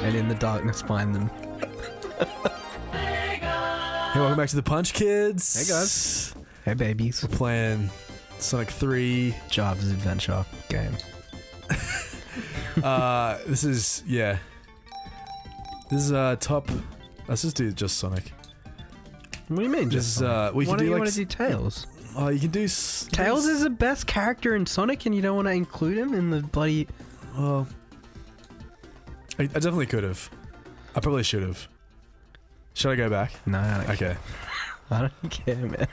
and in the darkness find them. Hey, welcome back to the Punch Kids. Hey guys. Hey babies. We're playing Sonic 3 Jarvis Adventure game. This is top. Let's just do just Sonic. What do you mean? Just Sonic? we Why can don't do you like want to do Tails? Oh, you can do Tails is the best character in Sonic, and you don't want to include him in the bloody. Well, I definitely could have. I probably should have. Should I go back? No, I don't Okay. I don't care, man.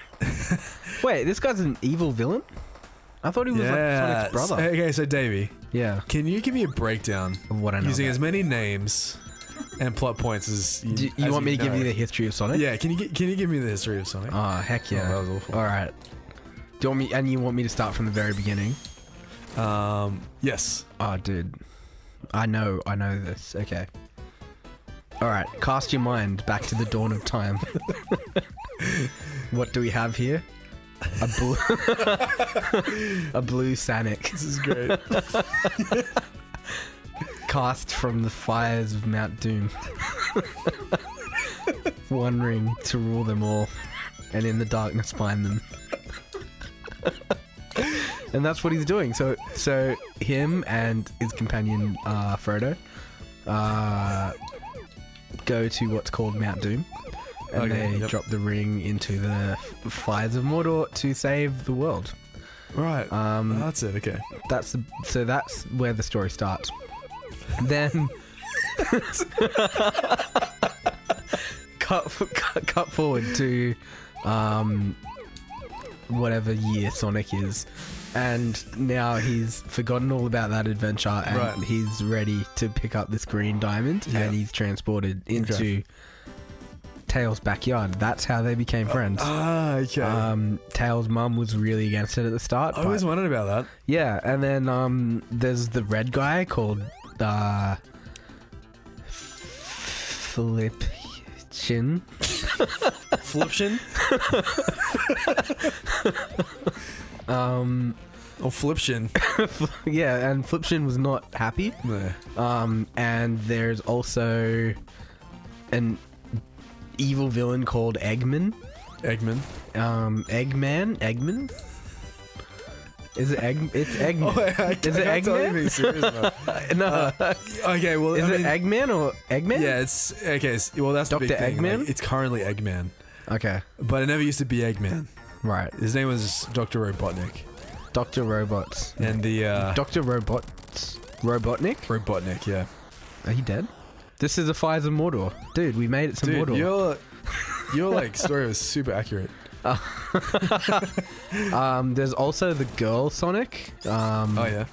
Wait, this guy's an evil villain? I thought he was like Sonic's brother. Okay, so Davey, Yeah. can you give me a breakdown Of what I know. using about. as many names and plot points as you, Do you want me to give you the history of Sonic? Yeah, can you give me the history of Sonic? Oh, heck yeah. that was awful. Alright. Do you want me, and you want me to start from the very beginning? Yes. Oh, dude. I know this. Okay. Alright, cast your mind back to the dawn of time. What do we have here? A blue... a blue Sonic. This is great. Cast from the fires of Mount Doom. Wandering to rule them all, and in the darkness find them. And that's what he's doing. So him and his companion Frodo go to what's called Mount Doom, and they drop the ring into the fires of Mordor to save the world. Right. That's it. Okay. That's where the story starts. Then cut forward to whatever year Sonic is, and now he's forgotten all about that adventure, and he's ready to pick up this green diamond, and he's transported into Tails' backyard. That's how they became friends. Okay. Tails' mum was really against it at the start. I always wondered about that. Yeah, and then there's the red guy called Flipshin. Flipshin? Or Flipshin. Yeah, and Flipshin was not happy. No. And there's also an evil villain called Eggman. Eggman. Eggman? Is it Egg? It's Eggman. Oh, Is it Eggman? Serious about. No. Okay, well, Is it Eggman or Eggman? Yeah, it's okay. Well, that's the Dr. big thing. Eggman? Like, it's currently Eggman, Okay. but it never used to be Eggman. Right. His name was Dr. Robotnik, Dr. Robots. and the Dr. Robots. Robotnik? Robotnik. Yeah, Are you dead? This is the fires of Mordor. Dude, we made it to dude, Mordor. your like story was super accurate. There's also the girl Sonic. Oh yeah,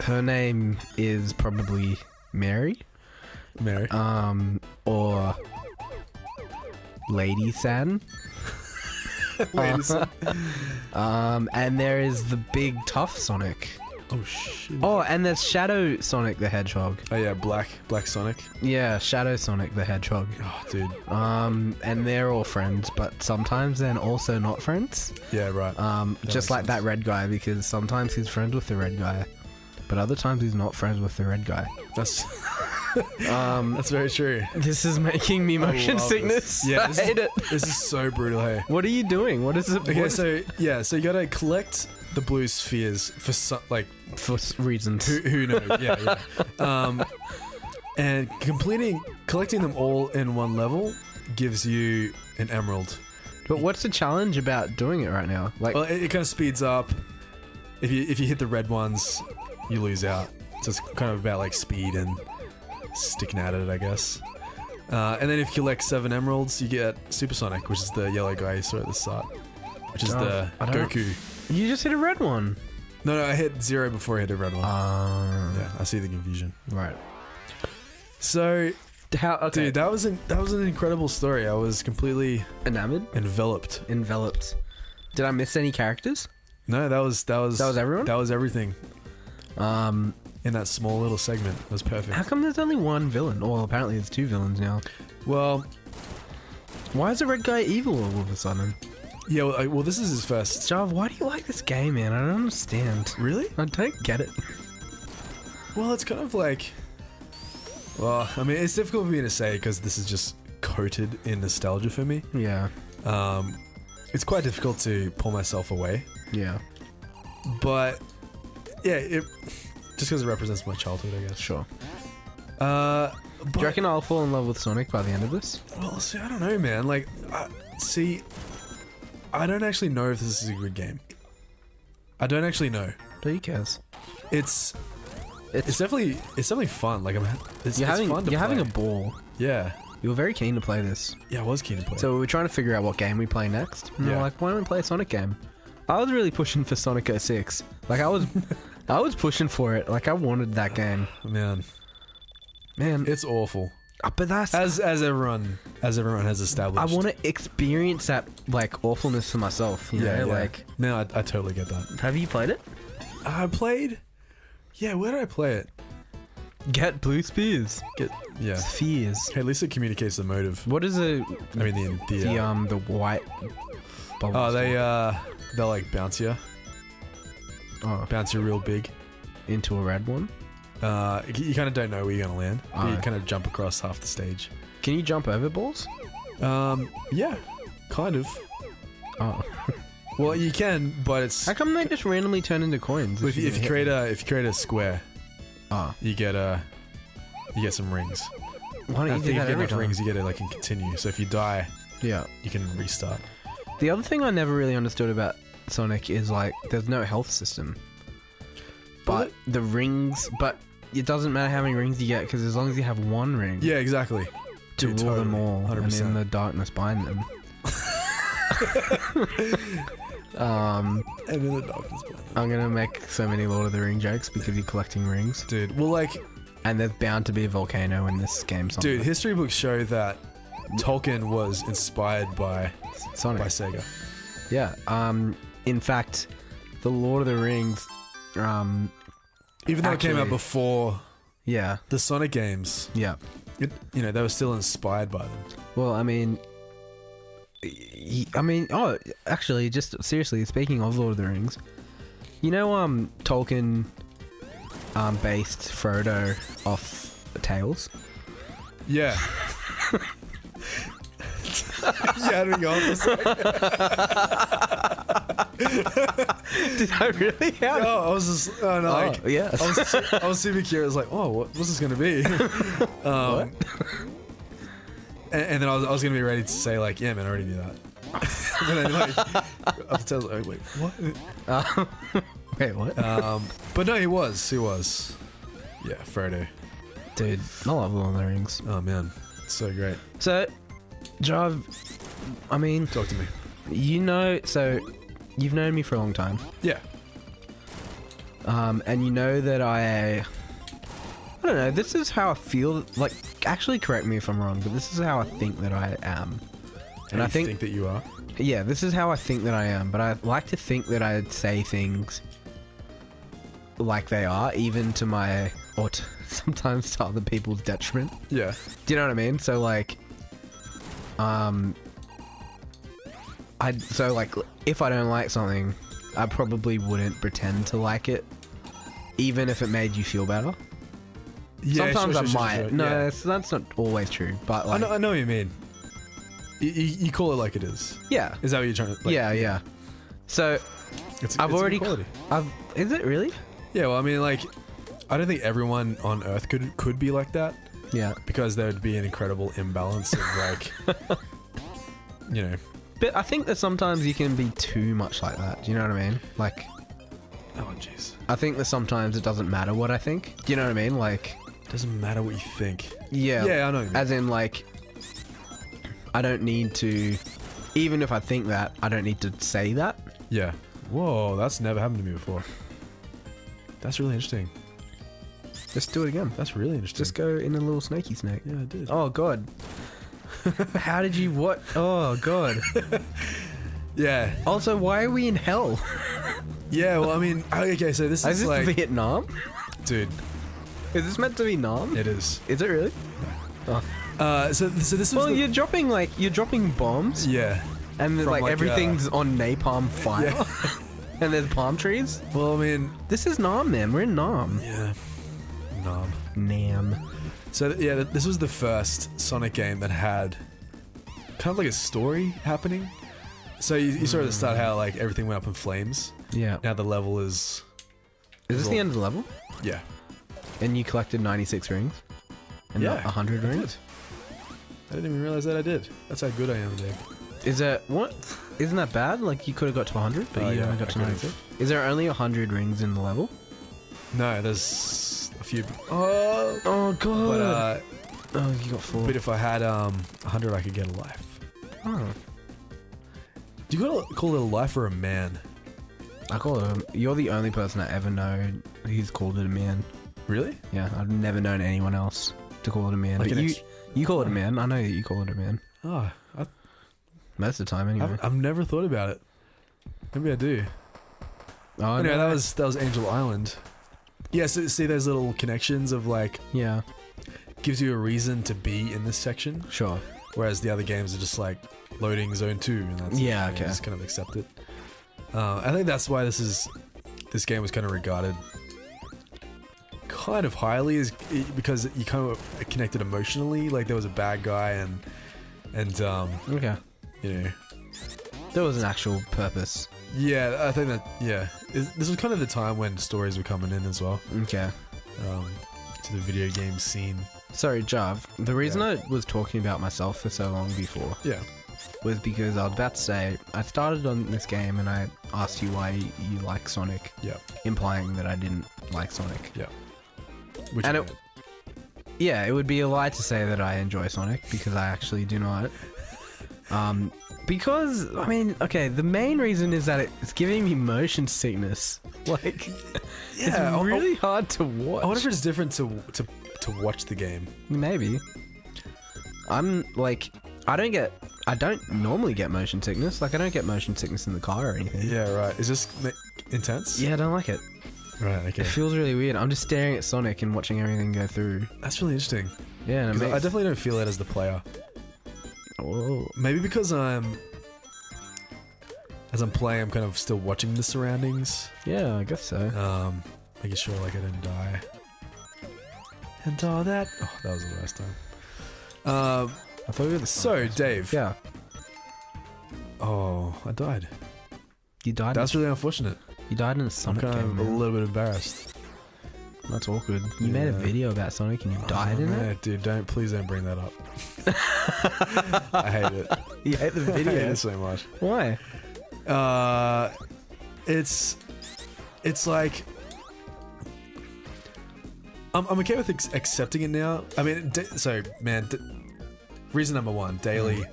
Her name is probably Mary. Mary. Or Lady San. Ladies. And there is the big tough Sonic. Oh shit. Oh, and there's Shadow Sonic the Hedgehog. Oh yeah, Black Sonic. Yeah, Shadow Sonic the Hedgehog. Oh dude. And they're all friends, but sometimes they're also not friends. Yeah, right. Just like that red guy, because sometimes he's friends with the red guy, but other times he's not friends with the red guy. That's that's very true. This is making me motion sickness. Yeah, I hate it. This is so brutal. Hey. What are you doing? What is it? Okay, so you gotta collect the blue spheres for for reasons. who knows? Yeah. And collecting them all in one level gives you an emerald. But what's the challenge about doing it right now? Like, Well, it kind of speeds up. If you hit the red ones, you lose out. So it's kind of about like speed and sticking at it, I guess. And then if you collect 7 emeralds, you get Supersonic, which is the yellow guy you saw at the start, which is the Goku. you just hit a red one. No, I hit 0 before I hit a red one. Yeah, I see the confusion. Right. So, How? Okay. dude, that was an incredible story. I was completely Enamored, enveloped. Did I miss any characters? No, that was everyone. That was everything. In that small little segment, it was perfect. How come there's only one villain? Well, apparently there's 2 villains now. Well, Why is the red guy evil all of a sudden? yeah. Well, this is his first. Jav, why do you like this game, man? I don't understand. Really? I don't get it. Well, it's kind of like Well, I mean, it's difficult for me to say because this is just coated in nostalgia for me. Yeah. It's quite difficult to pull myself away. Yeah. But yeah, it just because it represents my childhood, I guess. Sure. But, Do you reckon I'll fall in love with Sonic by the end of this? Well, see, I don't know, man. Like, I don't actually know if this is a good game. I don't actually know. Who cares? It's definitely fun. Like, it's fun to you're having play. a ball. Yeah. You were very keen to play this. Yeah, I was keen to play. So we were trying to figure out what game we play next. And we're like, why don't we play a Sonic game? I was really pushing for Sonic 06. Like, I was pushing for it. Like, I wanted that game. Man, it's awful. But that's as everyone has established. I want to experience that like awfulness for myself. You know? Like, no, I totally get that. Have you played it? I played. Yeah, where did I play it? Get blue spears. Spheres. Hey, at least it communicates the motive. What is it? I mean the white bubbles. Oh, they're like bouncier. Oh, Bounce real big. Into a red one. You kind of don't know where you're gonna land. Oh. You kind of jump across half the stage. Can you jump over balls? Yeah, kind of. Oh. Well, you can, but it's. How come they just randomly turn into coins? If you create a square, you get some rings. Why don't After you do you that get every enough time? rings, you get it like in continue. So if you die, Yeah. you can restart. The other thing I never really understood about Sonic is like there's no health system. But the rings, but it doesn't matter how many rings you get because as long as you have one ring Yeah, exactly. to rule them all 100%. and in the darkness bind them. And in the darkness. I'm gonna make so many Lord of the Ring jokes because you're collecting rings. Dude, well, like, And there's bound to be a volcano in this game somewhere. dude, history books show that Tolkien was inspired by Sonic. Sega. Yeah. In fact, the Lord of the Rings. Even though it came out Actually- before Yeah. the Sonic games, Yeah. they were still inspired by them. Well, I mean, actually, just seriously, speaking of Lord of the Rings, you know, Tolkien, based Frodo off Tales. Yeah. Yeah, I didn't go on for a second. Did I really? How? No, I was just, Yes. I was super curious, like, oh, what's this gonna be? What? And then I was gonna be ready to say, like, yeah, man, I already knew that. But then, like, after I was like, wait, what? Wait, what? But no, he was. Yeah, Frodo. Dude, I love Lord of the Rings. Oh man, so great. So, Jav, I mean, Talk to me. you've known me for a long time. Yeah. And you know that I don't know, this is how I feel, like, actually correct me if I'm wrong, but this is how I think that I am. And I think that you are. yeah, this is how I think that I am, but I like to think that I say things like they are, even to my, or to, sometimes to other people's detriment. Yeah. Do you know what I mean? So like, if I don't like something, I probably wouldn't pretend to like it, even if it made you feel better. Yeah. Sometimes I might. Sure. No, Yeah. that's not always true. But like, I know what you mean. You call it like it is. yeah, Is that what you're trying to? Like, yeah. So It's I've it's already, equality. is it really? Yeah. Well, I mean, like, I don't think everyone on Earth could be like that, Yeah. because there would be an incredible imbalance of like, But I think that sometimes you can be too much like that. Do you know what I mean? Like, Oh jeez. I think that sometimes it doesn't matter what I think. Do you know what I mean? Like, Doesn't matter what you think. yeah. Yeah, I know what you mean. As in, like, I don't need to, even if I think that, I don't need to say that. Yeah. Whoa, that's never happened to me before. That's really interesting. Just do it again. That's really interesting. Just go in a little snaky snake. Yeah, I did. Oh, God. How did you, what? Oh, God. Yeah. Also, why are we in hell? Yeah, well, I mean, okay, so this Is is this like... Vietnam? Dude, Is this meant to be Nam? it is. Is it really? Oh. So this was Well, the... you're dropping bombs, Yeah. and then, From, like, like, everything's on napalm fire, and there's palm trees. Well, I mean... This is Nam, man. We're in Nam. Yeah. Nam. So yeah, this was the first Sonic game that had kind of like a story happening. So you saw at the start how like everything went up in flames. Yeah. Now the level is... Is this the end of the level? Yeah. And you collected 96 rings? And not 100 rings? I didn't even realize that I did. That's how good I am, Dave. Is that... What? Isn't that bad? Like, you could have got to 100, but you only got to 96? Is there only 100 rings in the level? No, there's a few... Oh, God! But, oh, you got 4. But if I had 100, I could get a life. Oh. Do you call it a life or a man? I call it you're the only person I ever know who's called it a man. Really? Yeah, I've never known anyone else to call it a man. Like But you call it a man. I know that you call it a man. Oh, Most of the time, anyway. I've never thought about it. Maybe I do. Oh, Anyway, no. that was Angel Island. Yeah, so see those little connections of like... Yeah. Gives you a reason to be in this section. Sure. Whereas the other games are just like loading zone 2 and that's yeah, it. okay. Just kind of accept it. I think that's why this game was kind of regarded kind of highly, is because you kind of connected emotionally. Like there was a bad guy and Okay. you know, There was an actual purpose. yeah, I think that this was kind of the time when stories were coming in as well. Okay. To the video game scene. Sorry, Jav. The reason I was talking about myself for so long before was because I was about to say I started on this game and I asked you why you like Sonic. Yeah. Implying that I didn't like Sonic. Yeah. Which And it would be a lie to say that I enjoy Sonic because I actually do not. Because I mean, okay, the main reason is that it's giving me motion sickness. Like, it's really hard to watch. I wonder if it's different to watch the game. Maybe. I'm like, I don't normally get motion sickness. Like, I don't get motion sickness in the car or anything. Yeah, right. Is this intense? Yeah, I don't like it. Right, okay. It feels really weird. I'm just staring at Sonic and watching everything go through. That's really interesting. Yeah, and I definitely don't feel it as the player. Oh. Maybe because as I'm playing, I'm kind of still watching the surroundings. Yeah, I guess so. Making sure like I didn't die. And that was the last time. I thought we were So, Dave. Yeah. Oh, I died. You died? That's really unfortunate. You died in a Sonic I'm kind game, of a man. little bit embarrassed. That's awkward. You made a video about Sonic and you died in it? Dude, please don't bring that up. I hate it. You hate the I hate video? it so much. Why? It's like I'm okay with accepting it now. I mean, reason number one, daily,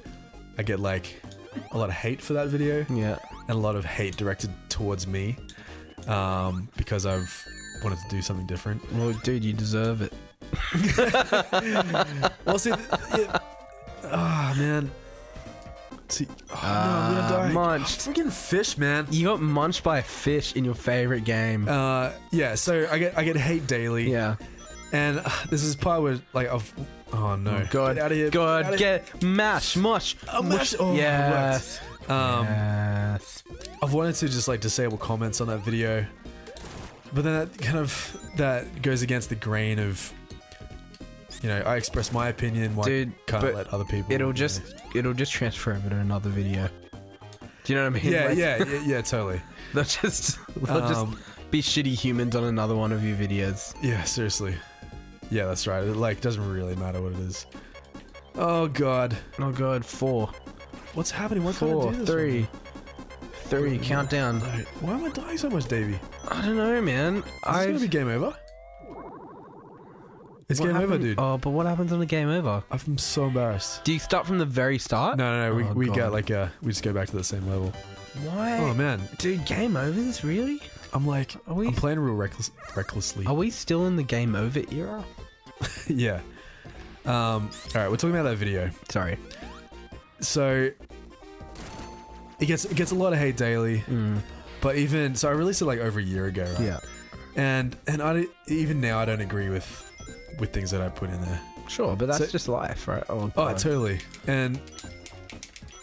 I get like a lot of hate for that video. Yeah. And a lot of hate directed towards me, because I've wanted to do something different. Well, dude, you deserve it. Well, see, man. See, no, I'm gonna die. Munched. Freaking fish, man. You got munched by a fish in your favorite game. Yeah. So I get hate daily. Yeah. And this is part where like oh no, Oh, God. get out of here. God, mush. Mush. Oh, Yes. right. Yes. I've wanted to just like disable comments on that video, but then that goes against the grain of, you know, I express my opinion. Why can't I let other people? It'll just transfer over to another video. Do you know what I mean? Yeah, totally. They'll just be shitty humans on another one of your videos. Yeah, seriously. Yeah, that's right. It like doesn't really matter what it is. Oh god. Oh god, 4. What's happening? Why can't I 4, do this 3. 3, countdown. Why am I dying so much, Davey? I don't know, man. Is this gonna be game over? It's game over, dude. Oh, but what happens on the game over? I'm so embarrassed. Do you start from the very start? No. We God. get like we just go back to the same level. Why? Oh man, Dude, game overs? Really? I'm like, we- I'm playing real recklessly. Are we still in the game over era? Yeah. All right, we're talking about that video. Sorry. So it gets a lot of hate daily, but even so, I released it like over a year ago, right? Yeah. And even now I don't agree with things that I put in there. Sure, but that's just life, right? Oh, God. Totally. And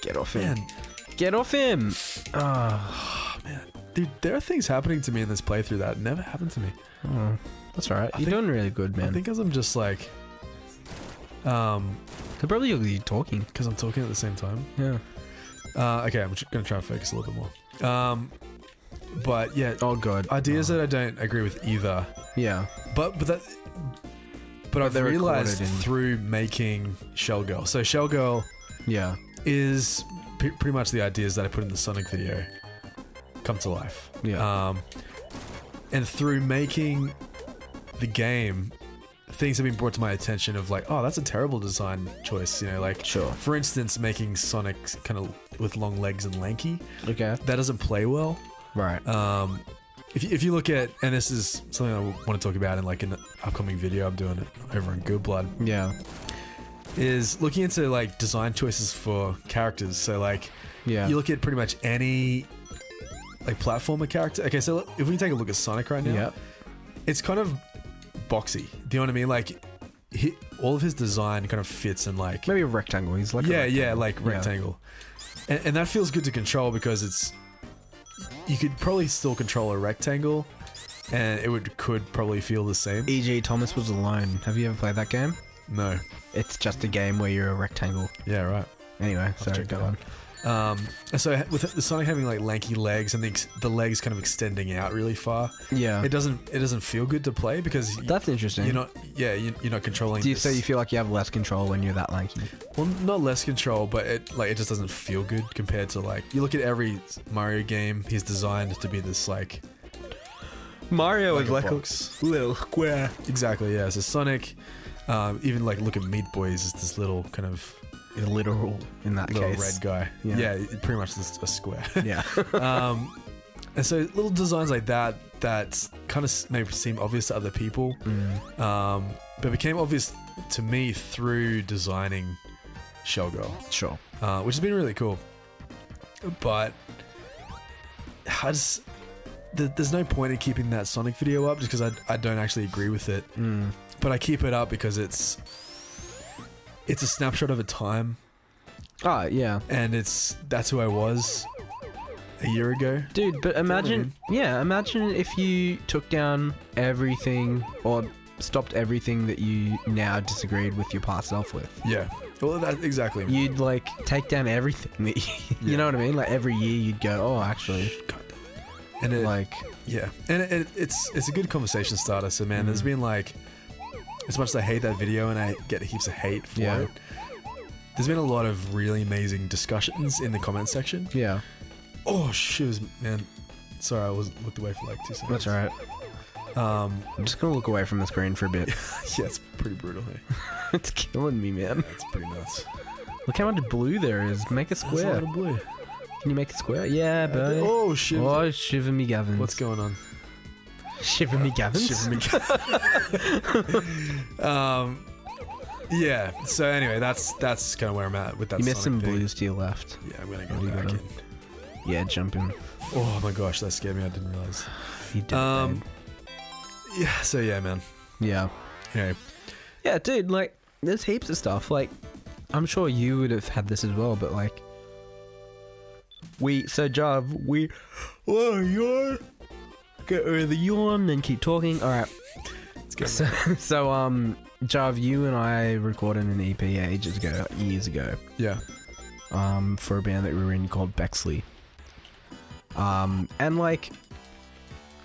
Get off him. man, Get off him. man, dude, there are things happening to me in this playthrough that never happened to me. Oh, That's all right. You're doing really good, man. I think as I'm just like, Probably you're talking. because I'm talking at the same time. Yeah. Okay, I'm gonna try and focus a little bit more. But yeah. Oh god. Ideas that I don't agree with either. Yeah. But I've they're realized recorded in- through making Shell Girl. So Shell Girl Yeah. is pretty much the ideas that I put in the Sonic video come to life. Yeah. And through making the game, things have been brought to my attention of like, oh, that's a terrible design choice. You know, like, Sure. for instance, making Sonic kind of with long legs and lanky. Okay. That doesn't play well. Right. If you look at, and this is something I want to talk about in like an upcoming video I'm doing it over in Good Blood, Yeah. is looking into like design choices for characters. So like, Yeah. you look at pretty much any like platformer character. Okay, so if we take a look at Sonic right now, Yep. it's kind of boxy. Do you know what I mean? Like, all of his design kind of fits in like, Maybe a rectangle. He's like rectangle. And that feels good to control because you could probably still control a rectangle, and it could probably feel the same. E.G. Thomas Was Alone. Have you ever played that game? No. It's just a game where you're a rectangle. Yeah, right. Anyway, I'll sorry, check go it on. So with the Sonic having like lanky legs and the legs kind of extending out really far, Yeah. it doesn't feel good to play because That's interesting. you're not controlling. Do you say you feel like you have less control when you're that lanky? Well, not less control, but it just doesn't feel good compared to like, you look at every Mario game, he's designed to be this like Mario like is a like box. a little square. Exactly, yeah. So Sonic, even like look at Meat Boy, is this little kind of Literal in that little case. red guy. Yeah. Yeah, pretty much just a square. Yeah. And so little designs like that kind of maybe seem obvious to other people, but became obvious to me through designing Shell Girl, Sure. which has been really cool. But there's no point in keeping that Sonic video up just because I don't actually agree with it. But I keep it up because it's a snapshot of a time, Oh, yeah. and that's who I was a year ago. Dude, but imagine if you took down everything or stopped everything that you now disagreed with your past self with. Yeah. Well, that exactly. You'd like take down everything that you know what I mean? Like every year you'd go, oh, actually, And it, like, yeah, and it's a good conversation starter. So man, there's been like, as much as I hate that video and I get heaps of hate for it, there's been a lot of really amazing discussions in the comment section. yeah, Oh shoes, man. Sorry, I was looked away for like 2 seconds. that's all right. I'm just gonna look away from the screen for a bit. Yeah, it's pretty brutal. Hey? It's killing me, man. It's pretty nuts. Look how much blue there is. Make a That's a square. lot of blue. Can you make a square? Yeah, buddy. Oh shit. Oh, shiver me gavins. What's going on? Shiver me gavins? Shiver me. Yeah. So anyway, that's kind of where I'm at with that. You missed Sonic some thing. blues to your left. Yeah, I'm gonna What do go you back got? in. Yeah, jump in. Oh my gosh, that scared me. I didn't realize. You did, babe. Yeah. So yeah, man. Yeah. Anyway, Yeah, dude, like, there's heaps of stuff. Like, I'm sure you would have had this as well, but like, oh, yawn. Get rid of the yawn and keep talking. All right. let's go. So, Jav, you and I recorded an EP years ago, Yeah. for a band that we were in called Bexley. And like,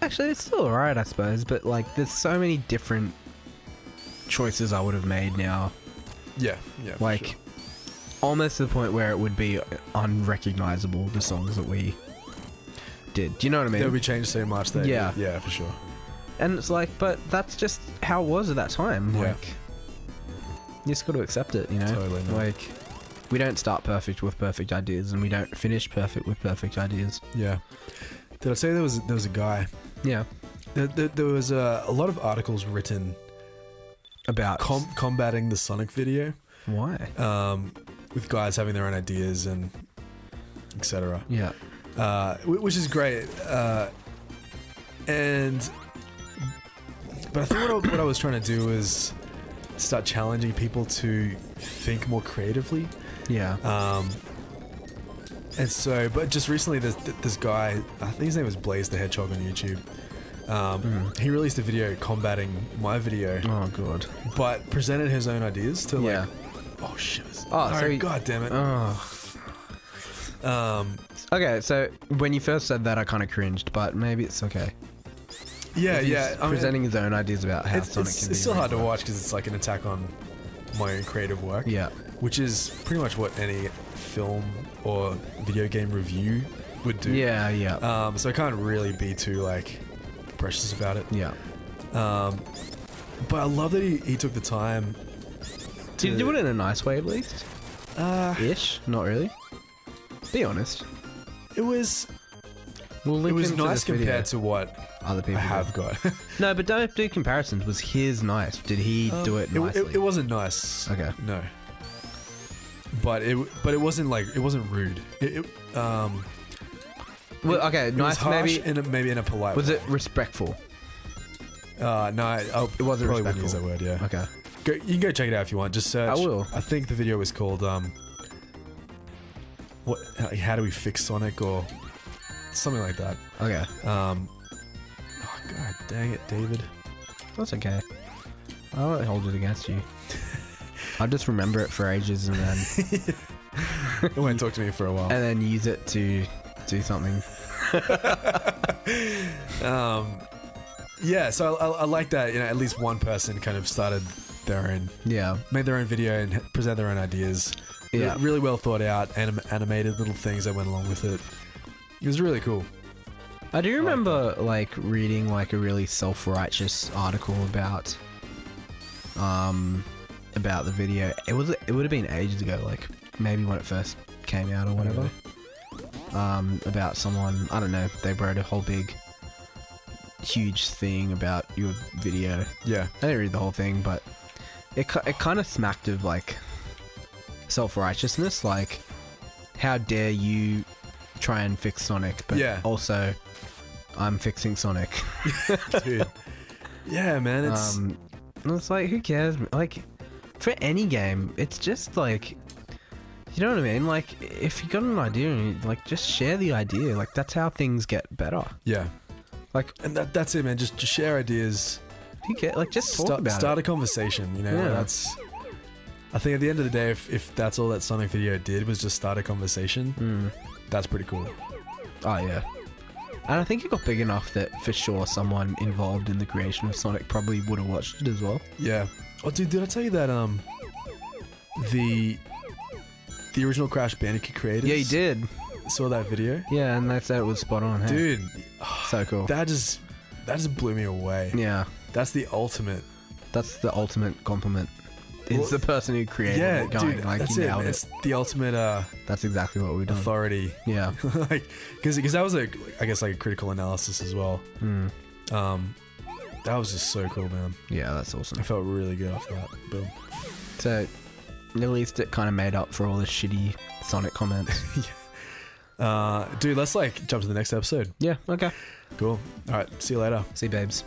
actually, it's still alright, I suppose, but like, there's so many different choices I would have made now. Yeah. Yeah. for Like, sure. almost to the point where it would be unrecognizable, the songs that we did. Do you know what I mean? They'll be changed so much that yeah, for sure. And it's like, but that's just how it was at that time. Yeah. Like, you just got to accept it, you know? Totally, man. Like, we don't start perfect with perfect ideas, and we don't finish perfect with perfect ideas. Yeah. Did I say there was a guy? Yeah. There was a lot of articles written About combating the Sonic video. why? With guys having their own ideas and etc. Yeah. Which is great. But I think what I was trying to do is start challenging people to think more creatively. Yeah. And so, but just recently, there's this guy. I think his name was Blaze the Hedgehog on YouTube. He released a video combating my video. Oh god. But presented his own ideas to like. Oh shit. God damn it. Okay, so when you first said that, I kind of cringed, but maybe it's okay. Yeah. Presenting his own ideas about how Sonic can be. It's still hard to watch because it's like an attack on my own creative work. Yeah. Which is pretty much what any film or video game review would do. Yeah. So I can't really be too like precious about it. Yeah. But I love that he took the time. Did you do it in a nice way at least? Ish? Not really. Be honest. It was. We'll it was nice compared to what other people I have got. No, but don't do comparisons. Was his nice? Did he do it nicely? It wasn't nice. Okay. No. But it wasn't like it wasn't rude. Well, okay, nice. Maybe in a polite. Was it respectful? No, it wasn't probably respectful. wouldn't use that word. Yeah. Okay. You can go check it out if you want. Just search. I will. I think the video was called what? How do we fix Sonic or something like that? Okay. Oh god, dang it, David. That's okay. I won't hold it against you. I'll just remember it for ages and then It won't talk to me for a while. and then use it to do something. Yeah, so I like that. At least one person kind of started their own, made their own video and present their own ideas. Yeah, really well thought out, animated little things that went along with it. It was really cool. I do remember like reading like a really self-righteous article about the video. It would have been ages ago, like maybe when it first came out or whatever. About someone, I don't know, they wrote a whole big huge thing about your video. Yeah. I didn't read the whole thing, but it kind of smacked of like self-righteousness, like how dare you try and fix Sonic, but also I'm fixing Sonic. Dude. Yeah, man, it's like, who cares? Like, for any game, it's just like, you know what I mean? Like, if you got an idea and you, like, just share the idea. Like, that's how things get better. Yeah. Like, and that's it, man. Just share ideas. You get like, just talk about start it. a conversation. That's. I think at the end of the day, if that's all that Sonic video did was just start a conversation, that's pretty cool. Oh yeah. And I think it got big enough that for sure someone involved in the creation of Sonic probably would have watched it as well. Yeah. Oh, dude, did I tell you that the original Crash Bandicoot creators? Yeah, you did. Saw that video. Yeah, and they said it was spot on. Hey? Dude, so cool. That just blew me away. Yeah. That's the ultimate. That's the ultimate compliment. It's the person who created it going, dude, like, that's you nailed it. It's the ultimate that's exactly what we've done. Authority. Yeah. Like, because that was I guess like a critical analysis as well. That was just so cool, man. Yeah, that's awesome. I felt really good after that. Boom. So, at least it kind of made up for all the shitty Sonic comments. Dude, let's like jump to the next episode. Yeah, okay. Cool. All right, see you later. See you, babes.